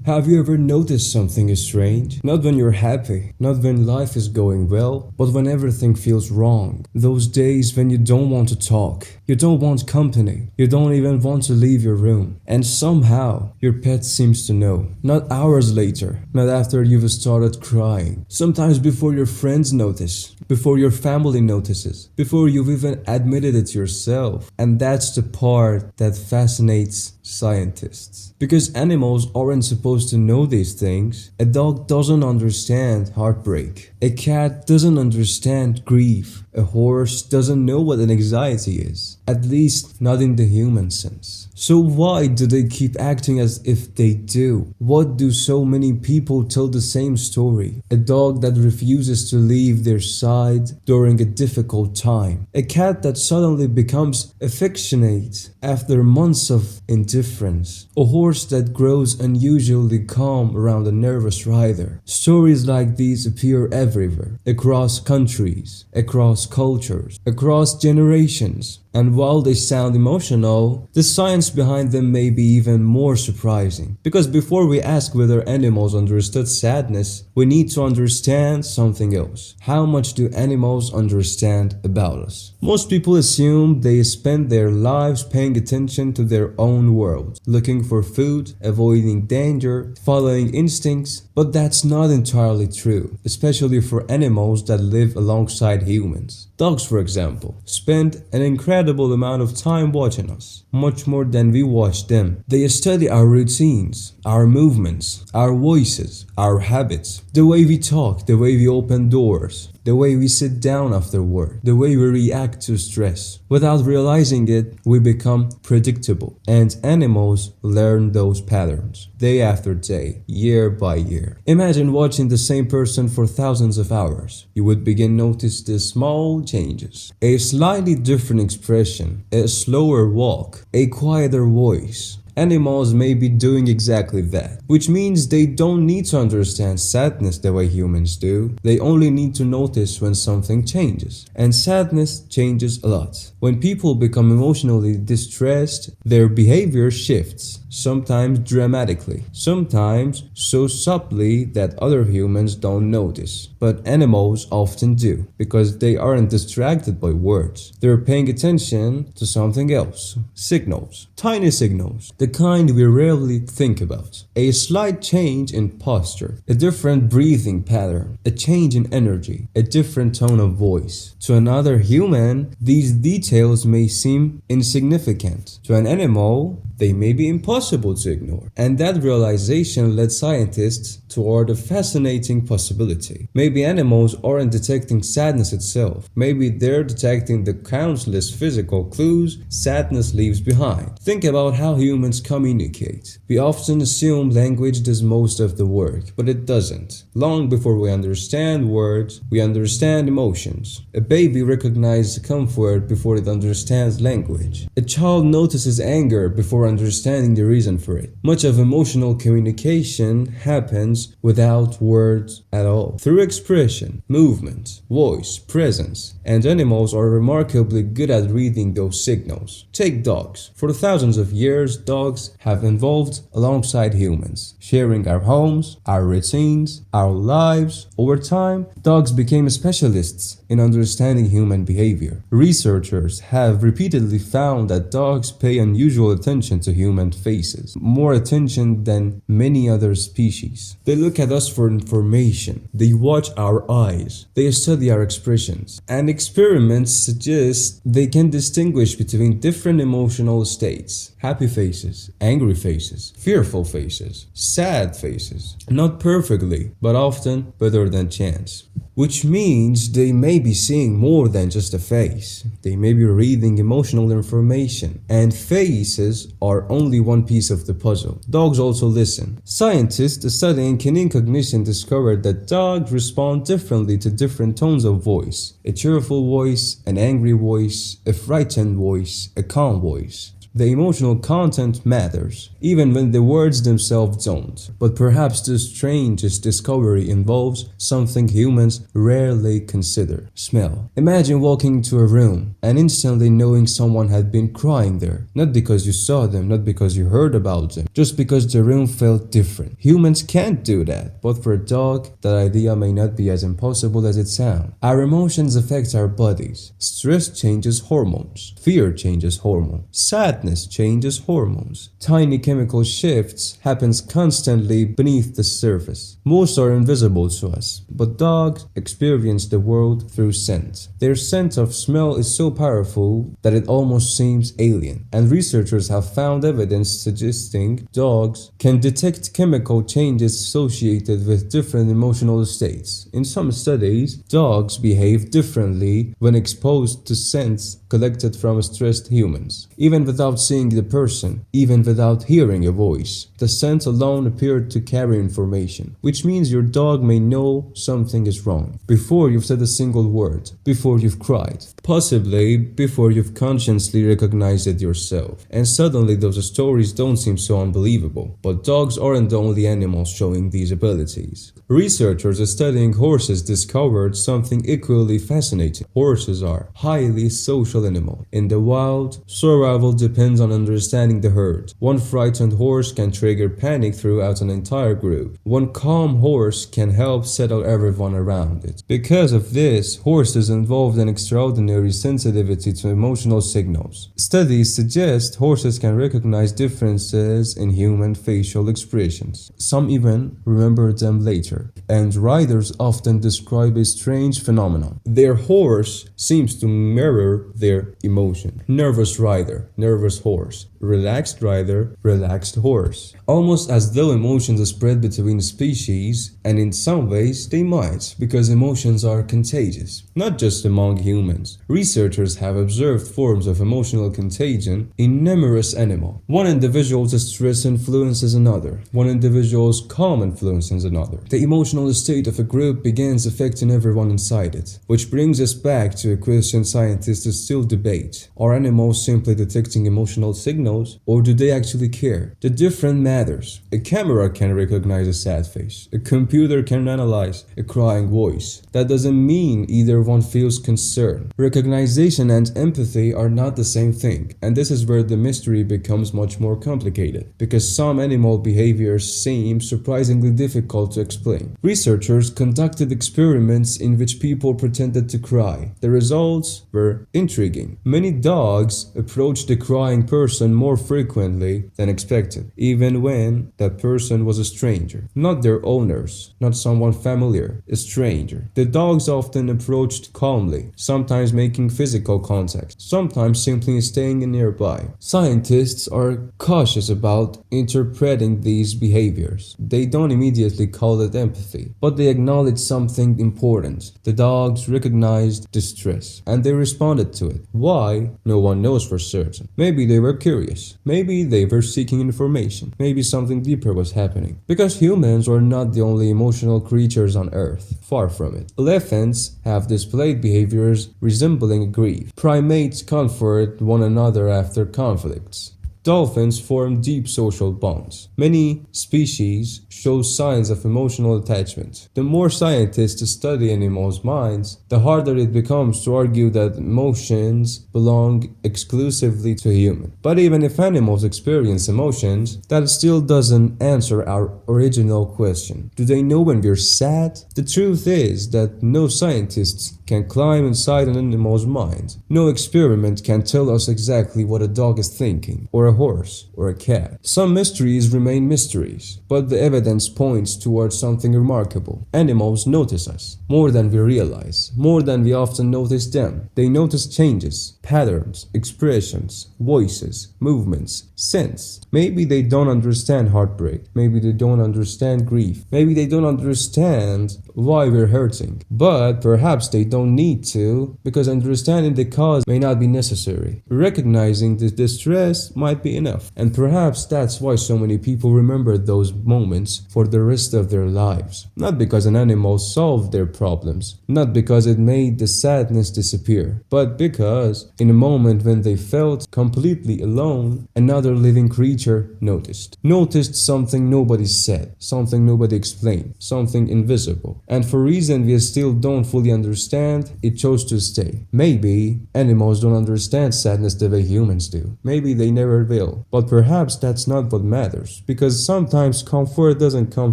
Have you ever noticed something is strange? Not when you're happy, not when life is going well, but when everything feels wrong. Those days when you don't want to talk, you don't want company, you don't even want to leave your room. And somehow, your pet seems to know. Not hours later, not after you've started crying. Sometimes before your friends notice, before your family notices, before you've even admitted it yourself. And that's the part that fascinates scientists. Because animals aren't supposed to know these things. A dog doesn't understand heartbreak. A cat doesn't understand grief. A horse doesn't know what an anxiety is. At least not in the human sense. So why do they keep acting as if they do? What do so many people tell the same story? A dog that refuses to leave their side during a difficult time. A cat that suddenly becomes affectionate after months of indifference. A horse that grows unusually calm around a nervous rider. Stories like these appear everywhere, across countries, across cultures, across generations. And while they sound emotional, the science behind them may be even more surprising. Because before we ask whether animals understood sadness, we need to understand something else. How much do animals understand about us? Most people assume they spend their lives paying attention to their own world, looking for food, avoiding danger, following instincts, but that's not entirely true, especially for animals that live alongside humans. Dogs, for example, spend an incredible amount of time watching us, much more than we watch them. They study our routines, our movements, our voices, our habits, the way we talk, the way we open doors, the way we sit down after work, the way we react to stress. Without realizing it, we become predictable, and animals learn those patterns day after day, year by year. Imagine watching the same person for thousands of hours. You would begin to notice the small changes. A slightly different expression, a slower walk, a quieter voice. Animals may be doing exactly that, which means they don't need to understand sadness the way humans do. They only need to notice when something changes. And sadness changes a lot. When people become emotionally distressed, their behavior shifts, sometimes dramatically, sometimes so subtly that other humans don't notice. But animals often do, because they aren't distracted by words. They're paying attention to something else. Signals, tiny signals, the kind we rarely think about. A slight change in posture, a different breathing pattern, a change in energy, a different tone of voice. To another human, these details may seem insignificant. To an animal, they may be impossible to ignore. And that realization led scientists toward a fascinating possibility. Maybe animals aren't detecting sadness itself. Maybe they're detecting the countless physical clues sadness leaves behind. Think about how humans communicate. We often assume language does most of the work, but it doesn't. Long before we understand words, we understand emotions. A baby recognizes comfort before it understands language. A child notices anger before understanding the reason for it. Much of emotional communication happens without words at all, through expression, movement, voice, presence, and animals are remarkably good at reading those signals. Take dogs. For thousands of years, dogs have evolved alongside humans, sharing our homes, our routines, our lives. Over time, dogs became specialists in understanding human behavior. Researchers have repeatedly found that dogs pay unusual attention to human faces, more attention than many other species. They look at us for information. They watch our eyes. They study our expressions. And experiments suggest they can distinguish between different emotional states. Happy faces, angry faces, fearful faces, sad faces. Not perfectly, but often better than chance. Which means they may be seeing more than just a face. They may be reading emotional information. And faces are only one piece of the puzzle. Dogs also listen. Scientists studying canine cognition discovered that dogs respond differently to different tones of voice. A cheerful voice, an angry voice, a frightened voice, a calm voice. The emotional content matters, even when the words themselves don't. But perhaps the strangest discovery involves something humans rarely consider: smell. Imagine walking into a room and instantly knowing someone had been crying there. Not because you saw them, not because you heard about them, just because the room felt different. Humans can't do that, but for a dog, that idea may not be as impossible as it sounds. Our emotions affect our bodies. Stress changes hormones. Fear changes hormones. Sadness changes hormones. Tiny chemical shifts happens constantly beneath the surface. Most are invisible to us, but dogs experience the world through scent. Their sense of smell is so powerful that it almost seems alien, and researchers have found evidence suggesting dogs can detect chemical changes associated with different emotional states. In some studies, dogs behave differently when exposed to scents collected from stressed humans. Even without seeing the person, even without hearing a voice, the scent alone appeared to carry information, which means your dog may know something is wrong before you've said a single word, before you've cried, possibly before you've consciously recognized it yourself. And suddenly those stories don't seem so unbelievable. But dogs aren't the only animals showing these abilities. Researchers studying horses discovered something equally fascinating. Horses are highly social animals. In the wild, survival depends on understanding the herd. One frightened horse can trigger panic throughout an entire group. One calm horse can help settle everyone around it. Because of this, horses involved an extraordinary sensitivity to emotional signals. Studies suggest horses can recognize differences in human facial expressions. Some even remember them later. And riders often describe a strange phenomenon. Their horse seems to mirror their emotion. Nervous rider, nervous horse. Relaxed rider, relaxed horse. Almost as though emotions are spread between species, and in some ways they might, because emotions are contagious, not just among humans. Researchers have observed forms of emotional contagion in numerous animals. One individual's stress influences another. One individual's calm influences another. The emotional state of a group begins affecting everyone inside it, which brings us back to a question scientists still debate. Are animals simply detecting emotional signals, or do they actually care? The difference matters. A camera can recognize a sad face. A computer can analyze a crying voice. That doesn't mean either one feels concern. Recognition and empathy are not the same thing, and this is where the mystery becomes much more complicated, because some animal behaviors seem surprisingly difficult to explain. Researchers conducted experiments in which people pretended to cry. The results were intriguing. Many dogs approached the crying person more frequently than expected, even when that person was a stranger. Not their owners, not someone familiar, a stranger. The dogs often approached calmly, sometimes making physical contact, sometimes simply staying nearby. Scientists are cautious about interpreting these behaviors. They don't immediately call it empathy, but they acknowledge something important. The dogs recognized distress, and they responded to it. Why? No one knows for certain. Maybe they were curious. Maybe they were seeking information. Maybe something deeper was happening. Because humans are not the only emotional creatures on Earth. Far from it. Elephants have displayed behaviors resembling grief. Primates comfort one another after conflicts. Dolphins form deep social bonds. Many species show signs of emotional attachment. The more scientists study animals' minds, the harder it becomes to argue that emotions belong exclusively to humans. But even if animals experience emotions, that still doesn't answer our original question. Do they know when we're sad? The truth is that no scientists can climb inside an animal's mind. No experiment can tell us exactly what a dog is thinking, or a horse, or a cat. Some mysteries remain mysteries, but the evidence points towards something remarkable. Animals notice us, more than we realize, more than we often notice them. They notice changes, patterns, expressions, voices, movements, scents. Maybe they don't understand heartbreak. Maybe they don't understand grief. Maybe they don't understand why we're hurting. But perhaps they don't need to, because understanding the cause may not be necessary. Recognizing the distress might be enough. And perhaps that's why so many people remember those moments for the rest of their lives. Not because an animal solved their problems, not because it made the sadness disappear, but because in a moment when they felt completely alone, another living creature noticed. Noticed something nobody said, something nobody explained, something invisible. And for reason we still don't fully understand, it chose to stay. Maybe animals don't understand sadness the way humans do. Maybe they never will. But perhaps that's not what matters. Because sometimes comfort doesn't come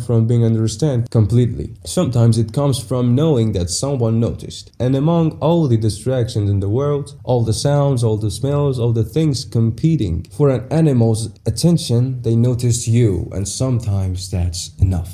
from being understood completely. Sometimes it comes from knowing that someone noticed. And among all the distractions in the world, all the sounds, all the smells, all the things competing for an animal's attention, they noticed you. And sometimes that's enough.